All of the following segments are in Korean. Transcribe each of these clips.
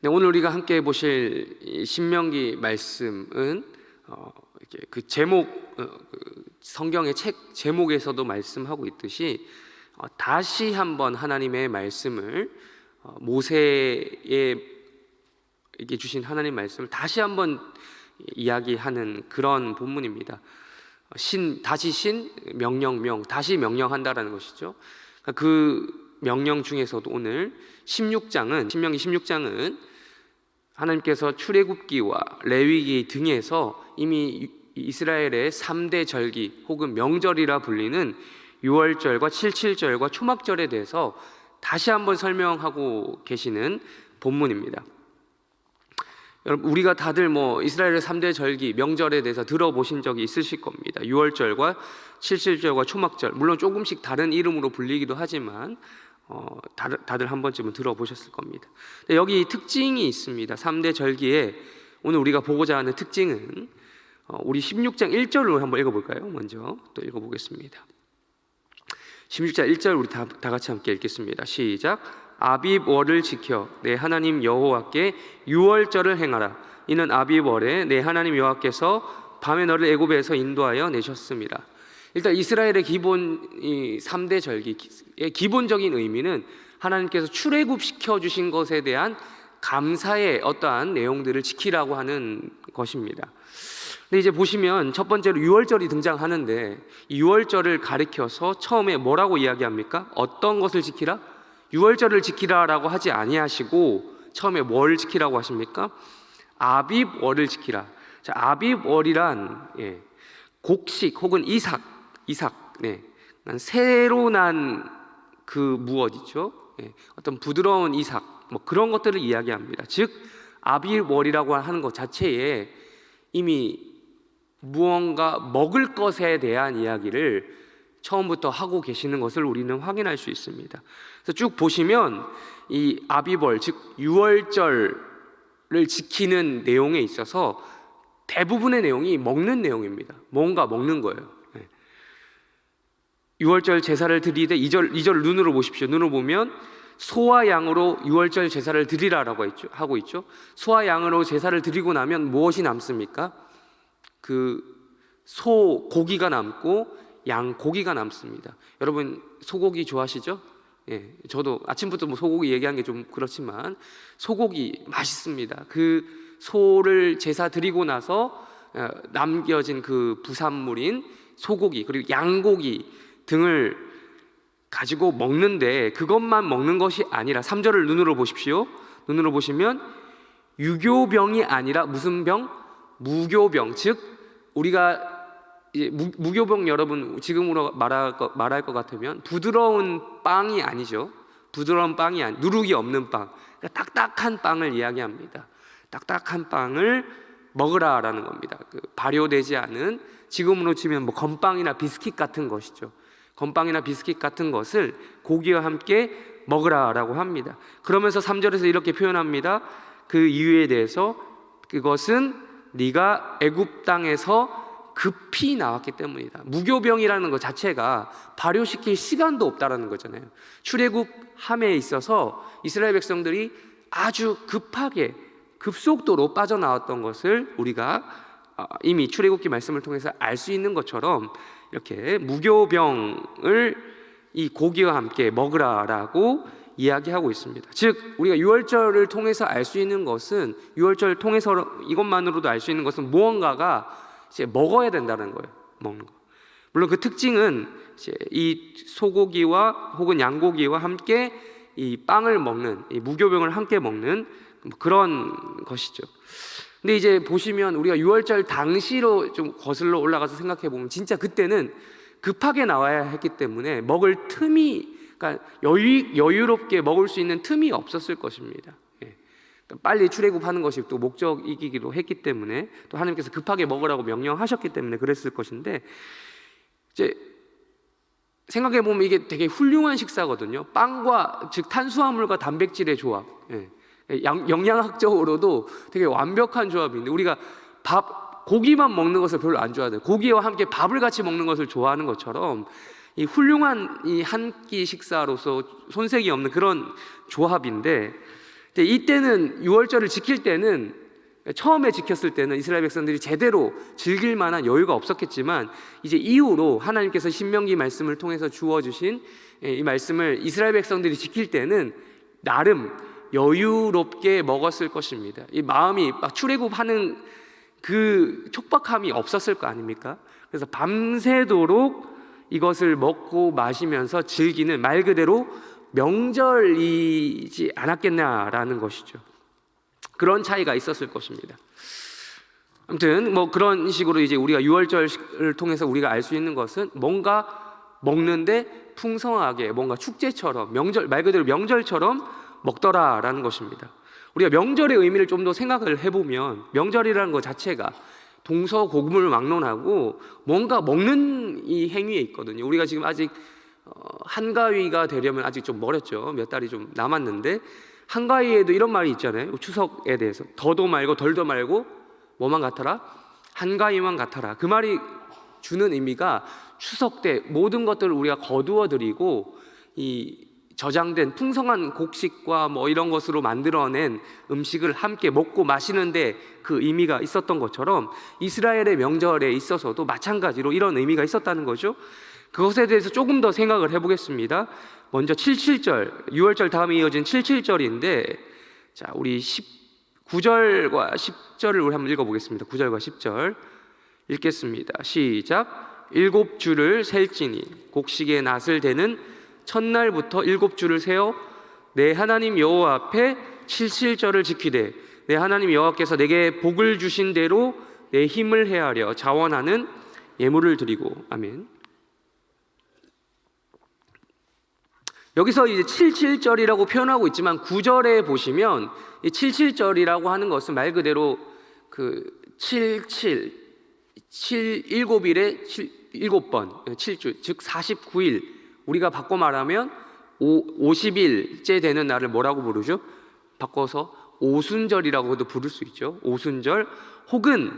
네, 오늘 우리가 함께 보실 이 신명기 말씀은 이렇게 그 제목, 성경의 책 제목에서도 말씀하고 있듯이 다시 한번 하나님의 말씀을 모세에게 주신 하나님 말씀을 다시 한번 이야기하는 그런 본문입니다. 다시 명령, 다시 명령한다라는 것이죠. 그 명령 중에서도 오늘 신명기 16장은 하나님께서 출애굽기와 레위기 등에서 이미 이스라엘의 3대 절기 혹은 명절이라 불리는 유월절과 칠칠절과 초막절에 대해서 다시 한번 설명하고 계시는 본문입니다. 여러분, 우리가 다들 이스라엘의 3대 절기, 명절에 대해서 들어보신 적이 있으실 겁니다. 유월절과 칠칠절과 초막절, 물론 조금씩 다른 이름으로 불리기도 하지만 다들 한 번쯤은 들어보셨을 겁니다. 여기 특징이 있습니다. 3대 절기에 오늘 우리가 보고자 하는 특징은 우리 16장 1절로 한번 읽어볼까요? 먼저 또 읽어보겠습니다. 16장 1절 우리 다 같이 함께 읽겠습니다. 시작. 아빕월을 지켜 내 하나님 여호와께 유월절을 행하라. 이는 아빕월에 내 하나님 여호와께서 밤에 너를 애굽에서 인도하여 내셨습니다. 일단 이스라엘의 기본 이 3대 절기의 기본적인 의미는 하나님께서 출애굽시켜 주신 것에 대한 감사의 어떠한 내용들을 지키라고 하는 것입니다. 근데 이제 보시면 첫 번째로 유월절이 등장하는데 이 유월절을 가리켜서 처음에 뭐라고 이야기합니까? 어떤 것을 지키라? 유월절을 지키라라고 하지 아니하시고 처음에 뭘 지키라고 하십니까? 아빕월을 지키라. 자, 아빕월이란 곡식 혹은 이삭, 새로 난 그 무엇이죠? 어떤 부드러운 이삭, 그런 것들을 이야기합니다. 즉, 아빕월이라고 하는 것 자체에 이미 무언가 먹을 것에 대한 이야기를 처음부터 하고 계시는 것을 우리는 확인할 수 있습니다. 그래서 쭉 보시면 이 아빕월, 즉 유월절을 지키는 내용에 있어서 대부분의 내용이 먹는 내용입니다. 뭔가 먹는 거예요. 유월절 제사를 드리되 2절 눈으로 보십시오. 눈으로 보면 소와 양으로 유월절 제사를 드리라라고 하고 있죠. 소와 양으로 제사를 드리고 나면 무엇이 남습니까? 그 소 고기가 남고 양 고기가 남습니다. 여러분 소고기 좋아하시죠? 저도 아침부터 소고기 얘기한 게 좀 그렇지만 소고기 맛있습니다. 그 소를 제사 드리고 나서 남겨진 그 부산물인 소고기 그리고 양고기 등을 가지고 먹는데 그것만 먹는 것이 아니라 3절을 눈으로 보십시오. 눈으로 보시면 유교병이 아니라 무슨 병? 무교병. 즉 우리가 이제 무교병 여러분 지금으로 말할 것 같으면 부드러운 빵이 아니죠. 부드러운 빵이 누룩이 없는 빵. 그러니까 딱딱한 빵을 이야기합니다. 딱딱한 빵을 먹으라라는 겁니다. 발효되지 않은 지금으로 치면 건빵이나 비스킷 같은 것이죠. 건빵이나 비스킷 같은 것을 고기와 함께 먹으라라고 합니다. 그러면서 3절에서 이렇게 표현합니다. 그 이유에 대해서 그것은 네가 애굽 땅에서 급히 나왔기 때문이다. 무교병이라는 것 자체가 발효시킬 시간도 없다라는 거잖아요. 출애굽함에 있어서 이스라엘 백성들이 아주 급속도로 빠져나왔던 것을 우리가 이미 출애굽기 말씀을 통해서 알 수 있는 것처럼 이렇게 무교병을 이 고기와 함께 먹으라라고 이야기하고 있습니다. 즉 우리가 유월절을 통해서 알 수 있는 것은 유월절을 통해서 이것만으로도 알 수 있는 것은 무언가가 이제 먹어야 된다는 거예요. 먹는 거. 물론 그 특징은 이제 이 소고기와 혹은 양고기와 함께 이 빵을 먹는 이 무교병을 함께 먹는 그런 것이죠. 근데 이제 보시면 우리가 유월절 당시로 좀 거슬러 올라가서 생각해 보면 진짜 그때는 급하게 나와야 했기 때문에 먹을 틈이, 그러니까 여유롭게 먹을 수 있는 틈이 없었을 것입니다. 그러니까 빨리 출애굽하는 것이 또 목적이기도 했기 때문에 또 하나님께서 급하게 먹으라고 명령하셨기 때문에 그랬을 것인데 이제 생각해 보면 이게 되게 훌륭한 식사거든요. 빵과 즉 탄수화물과 단백질의 조합. 영양학적으로도 되게 완벽한 조합인데 우리가 고기만 먹는 것을 별로 안 좋아해요. 고기와 함께 밥을 같이 먹는 것을 좋아하는 것처럼 이 훌륭한 이 한 끼 식사로서 손색이 없는 그런 조합인데 근데 이때는 유월절을 지킬 때는, 처음에 지켰을 때는 이스라엘 백성들이 제대로 즐길 만한 여유가 없었겠지만, 이제 이후로 하나님께서 신명기 말씀을 통해서 주어주신 이 말씀을 이스라엘 백성들이 지킬 때는 나름 여유롭게 먹었을 것입니다. 이 마음이 막 출애굽하는 그 촉박함이 없었을 거 아닙니까? 그래서 밤새도록 이것을 먹고 마시면서 즐기는, 말 그대로 명절이지 않았겠냐라는 것이죠. 그런 차이가 있었을 것입니다. 아무튼 뭐 그런 식으로 이제 우리가 유월절을 통해서 우리가 알 수 있는 것은, 뭔가 먹는데 풍성하게, 뭔가 축제처럼, 명절, 말 그대로 명절처럼 먹더라라는 것입니다. 우리가 명절의 의미를 좀 더 생각을 해보면, 명절이라는 것 자체가 동서고금을 막론하고 뭔가 먹는 이 행위에 있거든요. 우리가 지금 아직 한가위가 되려면 아직 좀 멀었죠. 몇 달이 좀 남았는데, 한가위에도 이런 말이 있잖아요. 추석에 대해서 더도 말고 덜도 말고 뭐만 같아라? 한가위만 같아라. 그 말이 주는 의미가, 추석 때 모든 것들을 우리가 거두어 드리고 이 저장된 풍성한 곡식과 뭐 이런 것으로 만들어낸 음식을 함께 먹고 마시는데 그 의미가 있었던 것처럼, 이스라엘의 명절에 있어서도 마찬가지로 이런 의미가 있었다는 거죠. 그것에 대해서 조금 더 생각을 해보겠습니다. 먼저 77절, 유월절 다음에 이어진 77절인데, 자, 우리 9절과 10절을 우리 한번 읽어보겠습니다. 9절과 10절 읽겠습니다. 시작. 7주를 셀지니 곡식의 낫을 대는 첫날부터 7주를 세어 내 하나님 여호와 앞에 77절을 지키되, 내 하나님 여호와께서 내게 복을 주신 대로 내 힘을 헤아려 자원하는 예물을 드리고. 아멘. 여기서 이제 77절이라고 표현하고 있지만, 9절에 보시면 이 77절이라고 하는 것은 말 그대로 그 77, 7일에 7번 7주, 즉 49일, 우리가 바꿔 말하면 50일째 되는 날을 뭐라고 부르죠? 바꿔서 오순절이라고도 부를 수 있죠. 오순절, 혹은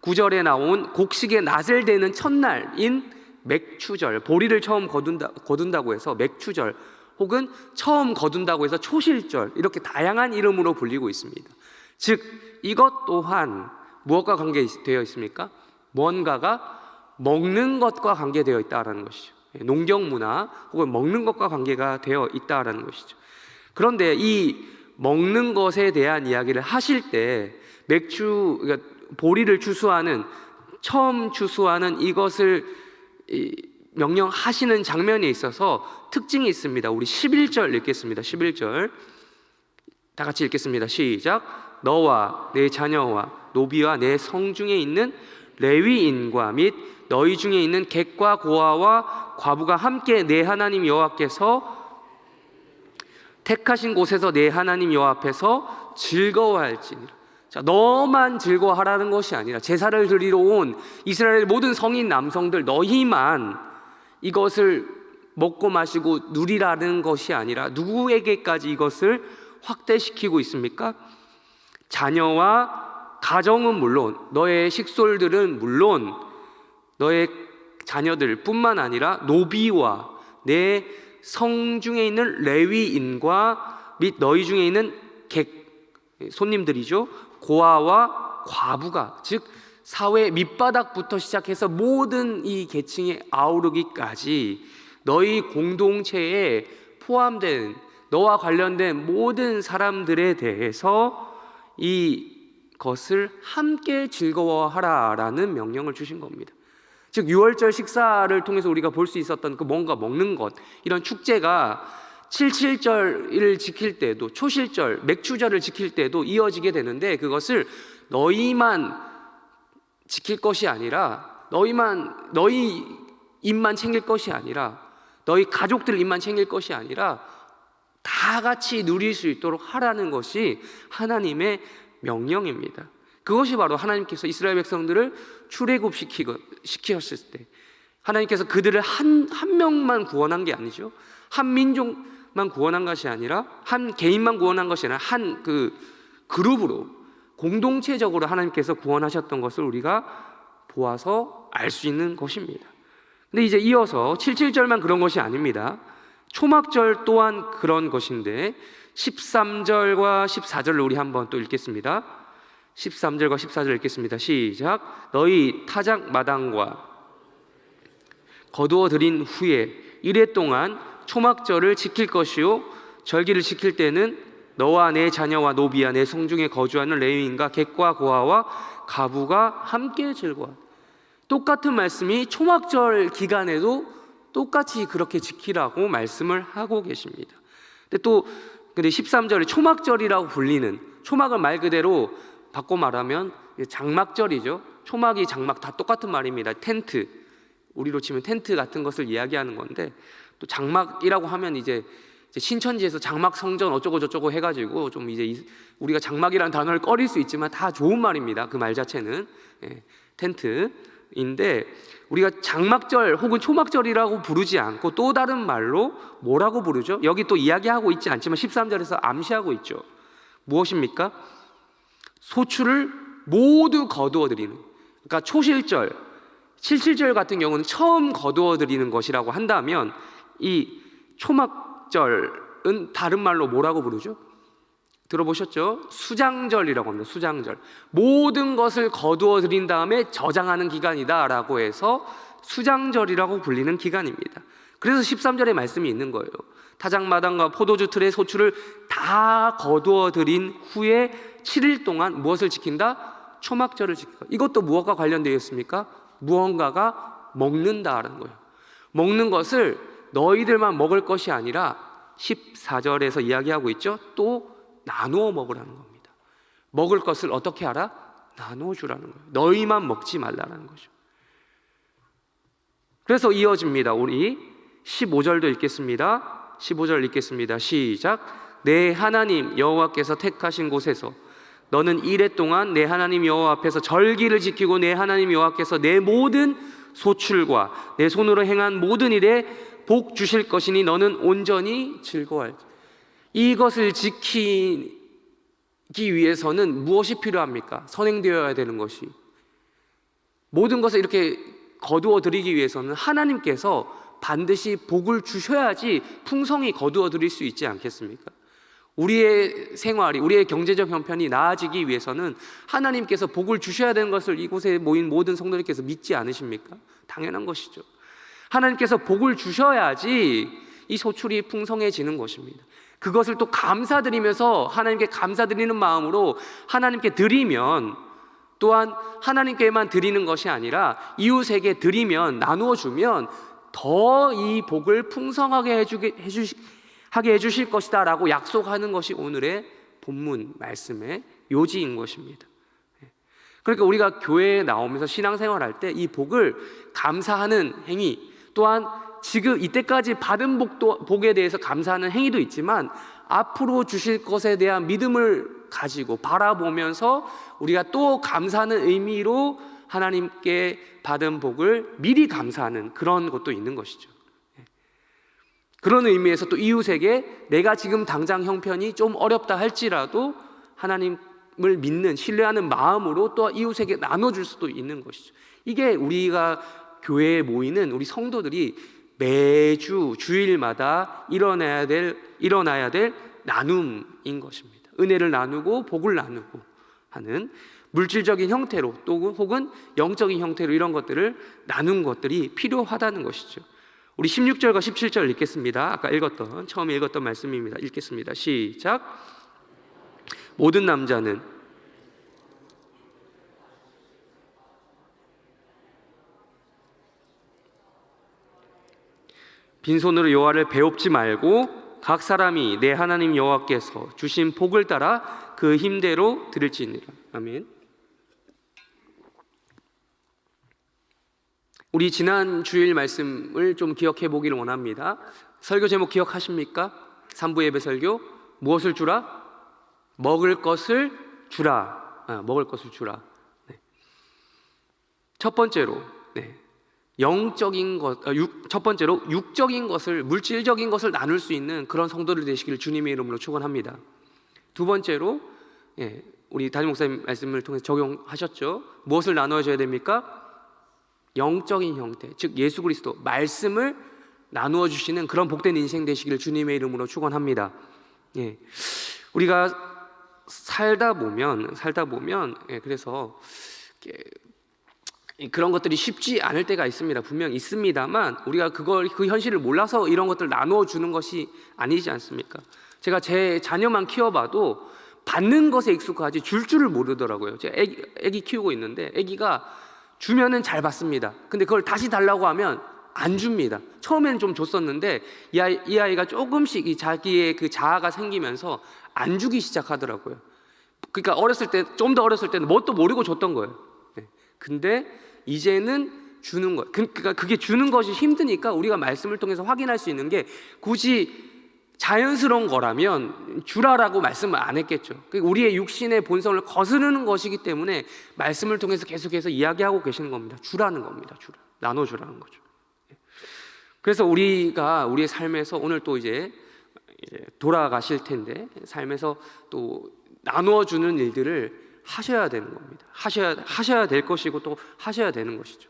9절에 나온 곡식의 낫을 대는 첫날인 맥추절, 보리를 처음 거둔다고 해서 맥추절, 혹은 처음 거둔다고 해서 초실절, 이렇게 다양한 이름으로 불리고 있습니다. 즉 이것 또한 무엇과 관계되어 있습니까? 뭔가가 먹는 것과 관계되어 있다는 것이죠. 농경 문화 혹은 먹는 것과 관계가 되어 있다는 것이죠. 그런데 이 먹는 것에 대한 이야기를 하실 때, 그러니까 보리를 추수하는, 처음 추수하는 이것을 명령하시는 장면에 있어서 특징이 있습니다. 우리 11절 읽겠습니다. 11절 다 같이 읽겠습니다. 시작. 너와 내 자녀와 노비와 내 성중에 있는 레위인과 및 너희 중에 있는 객과 고아와 과부가 함께 내 하나님 여호와께서 택하신 곳에서 내 하나님 여호와 앞에서 즐거워할지니라. 자, 너만 즐거워하라는 것이 아니라, 제사를 드리러 온 이스라엘 모든 성인 남성들 너희만 이것을 먹고 마시고 누리라는 것이 아니라, 누구에게까지 이것을 확대시키고 있습니까? 자녀와 가정은 물론, 너의 식솔들은 물론, 너의 자녀들 뿐만 아니라 노비와 내 성중에 있는 레위인과 및 너희 중에 있는 객, 손님들이죠. 고아와 과부가, 즉 사회 밑바닥부터 시작해서 모든 이 계층에 아우르기까지 너희 공동체에 포함된, 너와 관련된 모든 사람들에 대해서 이것을 함께 즐거워하라라는 명령을 주신 겁니다. 즉 유월절 식사를 통해서 우리가 볼 수 있었던 그 뭔가 먹는 것, 이런 축제가 77절을 지킬 때도, 초실절, 맥추절을 지킬 때도 이어지게 되는데, 그것을 너희만 지킬 것이 아니라, 너희 입만 챙길 것이 아니라, 너희 가족들 입만 챙길 것이 아니라 다 같이 누릴 수 있도록 하라는 것이 하나님의 명령입니다. 그것이 바로 하나님께서 이스라엘 백성들을 출애굽시켰을 때, 하나님께서 그들을 한 명만 구원한 게 아니죠. 한 민족만 구원한 것이 아니라, 한 개인만 구원한 것이 아니라, 한 그룹으로 공동체적으로 하나님께서 구원하셨던 것을 우리가 보아서 알 수 있는 것입니다. 근데 이제 이어서 77절만 그런 것이 아닙니다. 초막절 또한 그런 것인데, 13절과 14절을 우리 한번 또 읽겠습니다. 13절과 14절 읽겠습니다. 시작. 너희 타작 마당과 거두어 들인 후에 이레 동안 초막절을 지킬 것이요 절기를 지킬 때는 너와 내 자녀와 노비와 내 성중에 거주하는 레위인과 객과 고아와 가부가 함께 즐거워. 똑같은 말씀이 초막절 기간에도 똑같이 그렇게 지키라고 말씀을 하고 계십니다. 근데 13절이 초막절이라고 불리는, 초막은 말 그대로 바꿔 말하면 장막절이죠. 초막이 장막 다 똑같은 말입니다. 텐트, 우리로 치면 텐트 같은 것을 이야기하는 건데, 또 장막이라고 하면 이제 신천지에서 장막 성전 어쩌고 저쩌고 해가지고 좀 이제 우리가 장막이라는 단어를 꺼릴 수 있지만 다 좋은 말입니다. 그 말 자체는 텐트인데, 우리가 장막절 혹은 초막절이라고 부르지 않고 또 다른 말로 뭐라고 부르죠? 여기 또 이야기하고 있지 않지만 13절에서 암시하고 있죠. 무엇입니까? 소출을 모두 거두어 드리는, 그러니까 초실절, 칠칠절 같은 경우는 처음 거두어 드리는 것이라고 한다면, 이 초막절은 다른 말로 뭐라고 부르죠? 들어보셨죠? 수장절이라고 합니다. 수장절. 모든 것을 거두어 드린 다음에 저장하는 기간이다 라고 해서 수장절이라고 불리는 기간입니다. 그래서 13절에 말씀이 있는 거예요. 타작마당과 포도주 틀의 소출을 다 거두어 드린 후에 7일 동안 무엇을 지킨다? 초막절을 지킨다. 이것도 무엇과 관련되어 있습니까? 무언가가 먹는다라는 거예요. 먹는 것을 너희들만 먹을 것이 아니라 14절에서 이야기하고 있죠. 또 나누어 먹으라는 겁니다. 먹을 것을 어떻게 하라? 나누어 주라는 거예요. 너희만 먹지 말라는 거죠. 그래서 이어집니다. 우리 15절도 읽겠습니다. 15절 읽겠습니다. 시작. 내 하나님 여호와께서 택하신 곳에서 너는 이레 동안 내 하나님 여호와 앞에서 절기를 지키고 내 하나님 여호와께서 내 모든 소출과 내 손으로 행한 모든 일에 복 주실 것이니 너는 온전히 즐거워할지. 이것을 지키기 위해서는 무엇이 필요합니까? 선행되어야 되는 것이, 모든 것을 이렇게 거두어 드리기 위해서는 하나님께서 반드시 복을 주셔야지 풍성히 거두어 드릴 수 있지 않겠습니까? 우리의 생활이, 우리의 경제적 형편이 나아지기 위해서는 하나님께서 복을 주셔야 되는 것을 이곳에 모인 모든 성도님께서 믿지 않으십니까? 당연한 것이죠. 하나님께서 복을 주셔야지 이 소출이 풍성해지는 것입니다. 그것을 또 감사드리면서 하나님께 감사드리는 마음으로 하나님께 드리면, 또한 하나님께만 드리는 것이 아니라 이웃에게 드리면, 나누어 주면 더 이 복을 풍성하게 하게 해주실 것이다 라고 약속하는 것이 오늘의 본문 말씀의 요지인 것입니다. 그러니까 우리가 교회에 나오면서 신앙생활할 때 이 복을 감사하는 행위, 또한 지금 이때까지 받은 복에 대해서 감사하는 행위도 있지만 앞으로 주실 것에 대한 믿음을 가지고 바라보면서 우리가 또 감사하는 의미로 하나님께 받은 복을 미리 감사하는 그런 것도 있는 것이죠. 그런 의미에서 또 이웃에게 내가 지금 당장 형편이 좀 어렵다 할지라도 하나님을 믿는, 신뢰하는 마음으로 또 이웃에게 나눠줄 수도 있는 것이죠. 이게 우리가 교회에 모이는 우리 성도들이 매주 주일마다 일어나야 될 나눔인 것입니다. 은혜를 나누고 복을 나누고 하는 물질적인 형태로 또 혹은 영적인 형태로 이런 것들을 나눈 것들이 필요하다는 것이죠. 우리 16절과 17절 읽겠습니다. 아까 처음에 읽었던 말씀입니다. 읽겠습니다. 시작. 모든 남자는 빈손으로 여호와를 배웁지 말고 각 사람이 내 하나님 여호와께서 주신 복을 따라 그 힘대로 드릴지니라. 아멘. 우리 지난 주일 말씀을 좀 기억해 보기를 원합니다. 설교 제목 기억하십니까? 3부 예배 설교. 무엇을 주라? 먹을 것을 주라. 먹을 것을 주라. 네. 첫 번째로 첫 번째로 육적인 것을, 물질적인 것을 나눌 수 있는 그런 성도들 되시기를 주님의 이름으로 축원합니다. 두 번째로 우리 담임 목사님 말씀을 통해서 적용하셨죠. 무엇을 나눠줘야 됩니까? 영적인 형태, 즉 예수 그리스도 말씀을 나누어 주시는 그런 복된 인생 되시기를 주님의 이름으로 축원합니다. 예, 우리가 살다 보면 그래서 그런 것들이 쉽지 않을 때가 있습니다. 분명 있습니다만 우리가 그 현실을 몰라서 이런 것들 나누어 주는 것이 아니지 않습니까? 제가 제 자녀만 키워봐도 받는 것에 익숙하지 줄 줄을 모르더라고요. 제가 애기 키우고 있는데 애기가 주면은 잘 받습니다. 근데 그걸 다시 달라고 하면 안 줍니다. 처음에는 좀 줬었는데 이 아이가 조금씩 자기의 그 자아가 생기면서 안 주기 시작하더라고요. 그러니까 좀 더 어렸을 때는 뭣도 모르고 줬던 거예요. 네. 근데 이제는 주는 거. 그러니까 그게 주는 것이 힘드니까 우리가 말씀을 통해서 확인할 수 있는 게 굳이 자연스러운 거라면 주라라고 말씀을 안 했겠죠. 우리의 육신의 본성을 거스르는 것이기 때문에 말씀을 통해서 계속해서 이야기하고 계시는 겁니다. 주라는 겁니다. 나눠주라는 거죠. 그래서 우리가 우리의 삶에서 오늘 또 이제 돌아가실 텐데 삶에서 또 나누어주는 일들을 하셔야 되는 겁니다. 하셔야 될 것이고 또 하셔야 되는 것이죠.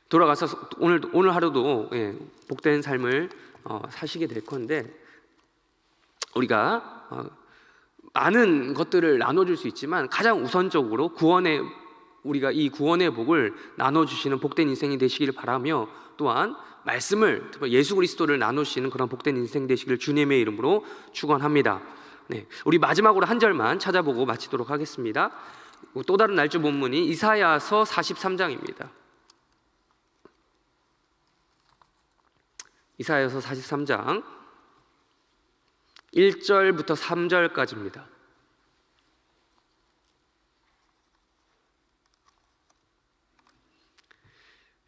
돌아가서 오늘 하루도 복된 삶을 사시게 될 건데 우리가 많은 것들을 나눠줄 수 있지만 가장 우선적으로 우리가 이 구원의 복을 나눠주시는 복된 인생이 되시기를 바라며 또한 말씀을 예수 그리스도를 나누시는 그런 복된 인생 되시기를 주님의 이름으로 축원합니다. 네, 우리 마지막으로 한 절만 찾아보고 마치도록 하겠습니다. 또 다른 날주 본문이 이사야서 43장입니다. 이사야서 43장 1절부터 3절까지입니다.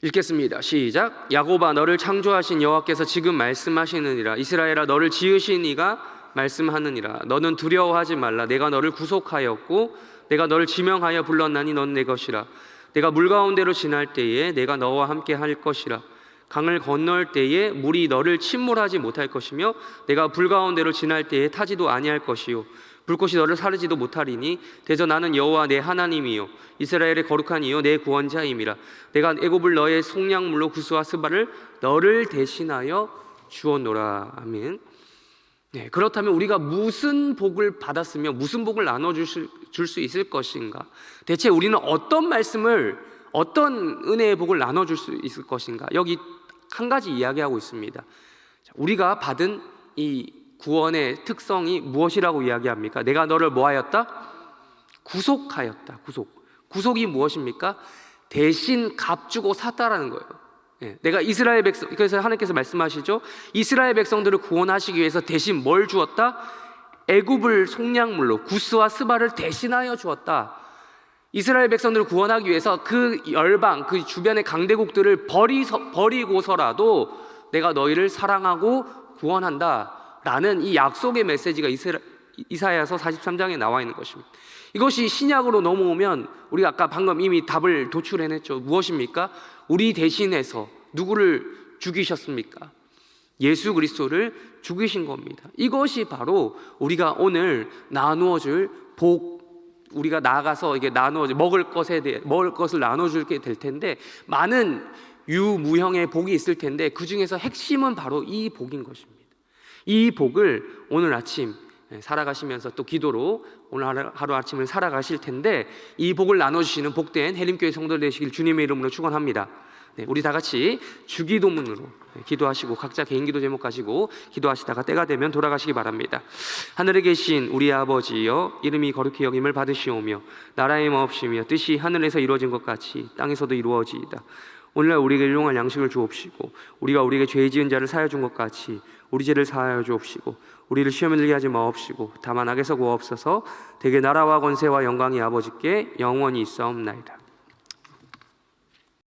읽겠습니다. 시작. 야곱아 너를 창조하신 여호와께서 지금 말씀하시느니라. 이스라엘아 너를 지으신 이가 말씀하느니라. 너는 두려워하지 말라. 내가 너를 구속하였고 내가 너를 지명하여 불렀나니 넌 내 것이라. 내가 물 가운데로 지날 때에 내가 너와 함께 할 것이라. 강을 건널 때에 물이 너를 침몰하지 못할 것이며 내가 불 가운데로 지날 때에 타지도 아니할 것이요 불꽃이 너를 사르지도 못하리니 대저 나는 여호와 내 하나님이요 이스라엘의 거룩한 이요 내 구원자임이라. 내가 애굽을 너의 속량물로 구스와 스바를 너를 대신하여 주었노라. 아멘. 네, 그렇다면 우리가 무슨 복을 받았으며 무슨 복을 나눠줄 수 있을 것인가? 대체 우리는 어떤 은혜의 복을 나눠줄 수 있을 것인가? 여기 한 가지 이야기하고 있습니다. 우리가 받은 이 구원의 특성이 무엇이라고 이야기합니까? 내가 너를 뭐하였다? 구속하였다. 구속이 무엇입니까? 대신 값주고 샀다라는 거예요. 내가 이스라엘 백성, 그래서 하나님께서 말씀하시죠. 이스라엘 백성들을 구원하시기 위해서 대신 뭘 주었다? 애굽을 속량물로 구스와 스바를 대신하여 주었다. 이스라엘 백성들을 구원하기 위해서 그 열방, 그 주변의 강대국들을 버리고서라도 내가 너희를 사랑하고 구원한다 라는 이 약속의 메시지가 이사야서 43장에 나와 있는 것입니다. 이것이 신약으로 넘어오면 우리가 아까 방금 이미 답을 도출해냈죠. 무엇입니까? 우리 대신해서 누구를 죽이셨습니까? 예수 그리스도를 죽이신 겁니다. 이것이 바로 우리가 오늘 나누어줄 복, 우리가 나가서 이게 먹을 것을 나눠줄게 될 텐데 많은 유무형의 복이 있을 텐데 그 중에서 핵심은 바로 이 복인 것입니다. 이 복을 오늘 아침 살아가시면서 또 기도로 오늘 하루 아침을 살아가실 텐데 이 복을 나눠주시는 복된 해림교회 성도들 되시길 주님의 이름으로 축원합니다. 네, 우리 다 같이 주기도문으로 기도하시고 각자 개인 기도 제목 가지고 기도하시다가 때가 되면 돌아가시기 바랍니다. 하늘에 계신 우리 아버지여 이름이 거룩히 여김을 받으시오며 나라의 마옵시며 뜻이 하늘에서 이루어진 것 같이 땅에서도 이루어지이다. 오늘날 우리에게 일용할 양식을 주옵시고 우리가 우리에게 죄 지은 자를 사하여 준 것 같이 우리 죄를 사하여 주옵시고 우리를 시험에 들게 하지 마옵시고 다만 악에서 구하옵소서. 대개 나라와 권세와 영광이 아버지께 영원히 있사옵나이다.